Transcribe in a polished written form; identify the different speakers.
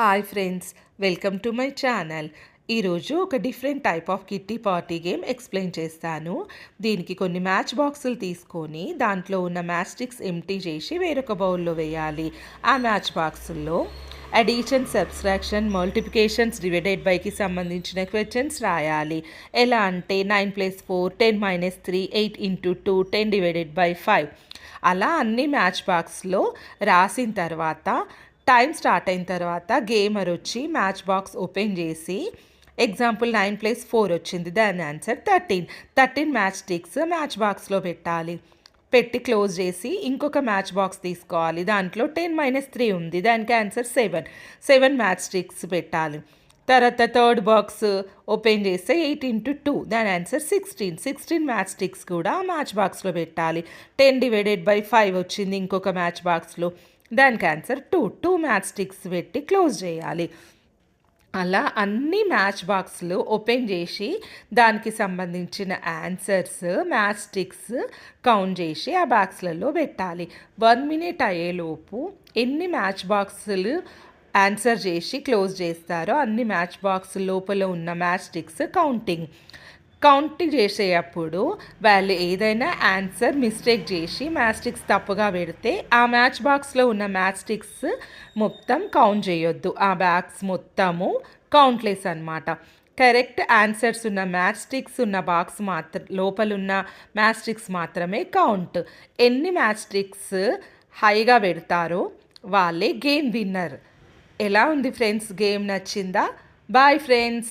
Speaker 1: Hi friends, welcome to my channel. ఈరోజు ఒక different type of kitty party game explain చేస్తాను. దీనికి కొన్ని మ్యాచ్ బాక్సులు తీసుకొని దాంట్లో ఉన్న మ్యాచ్ స్టిక్స్ ఎంటీ చేసి వేరొక బౌల్లో వేయాలి. ఆ మ్యాచ్ బాక్సుల్లో అడిషన్, సబ్స్ట్రాక్షన్, మల్టిప్లికేషన్స్, డివైడెడ్ బైకి సంబంధించిన క్వశ్చన్స్ రాయాలి. ఎలా అంటే 9 + 4, 10 - 3, 8 × 2, 10/5. అలా అన్ని మ్యాచ్ బాక్స్లో రాసిన తర్వాత టైం స్టార్ట్ అయిన తర్వాత గేమర్ వచ్చి మ్యాచ్ బాక్స్ ఓపెన్ చేసి ఎగ్జాంపుల్ 9 + 4 వచ్చింది, దాని ఆన్సర్ 13 మ్యాచ్ స్టిక్స్ మ్యాచ్ బాక్స్లో పెట్టాలి. పెట్టి క్లోజ్ చేసి ఇంకొక మ్యాచ్ బాక్స్ తీసుకోవాలి. దాంట్లో 10 - 3 ఉంది, దానికి ఆన్సర్ 7 మ్యాచ్ స్టిక్స్ పెట్టాలి. తర్వాత థర్డ్ బాక్స్ ఓపెన్ చేస్తే 8 × 2, దాని ఆన్సర్ 16 మ్యాచ్ స్టిక్స్ కూడా మ్యాచ్ బాక్స్లో పెట్టాలి. 10/5 వచ్చింది ఇంకొక మ్యాచ్ బాక్స్లో, దానికి ఆన్సర్ 2 మ్యాచ్ స్టిక్స్ పెట్టి క్లోజ్ చేయాలి. అలా అన్ని మ్యాచ్ బాక్స్లు ఓపెన్ చేసి దానికి సంబంధించిన ఆన్సర్స్ మ్యాచ్ స్టిక్స్ కౌంట్ చేసి ఆ బాక్స్లలో పెట్టాలి. 1 మినిట్ అయ్యేలోపు ఎన్ని మ్యాచ్ బాక్సులు ఆన్సర్ చేసి క్లోజ్ చేస్తారో అన్ని మ్యాచ్ బాక్స్ లోపల ఉన్న మ్యాచ్ స్టిక్స్ కౌంట్ చేసేటప్పుడు వాళ్ళు ఏదైనా ఆన్సర్ మిస్టేక్ చేసి మ్యాచ్ స్టిక్స్ తప్పుగా పెడితే ఆ మ్యాచ్ బాక్స్లో ఉన్న మ్యాచ్ స్టిక్స్ మొత్తం కౌంట్ చేయొద్దు. ఆ బాక్స్ మొత్తము కౌంట్లెస్ అనమాట. కరెక్ట్ ఆన్సర్స్ ఉన్న మ్యాచ్ స్టిక్స్ ఉన్న బాక్స్ లోపల ఉన్న మ్యాచ్ స్టిక్స్ మాత్రమే కౌంట్. ఎన్ని మ్యాచ్ స్టిక్స్ హైగా పెడతారో వాళ్ళే గేమ్ విన్నర్. ఎలా ఉంది ఫ్రెండ్స్? గేమ్ నచ్చిందా? Bye friends.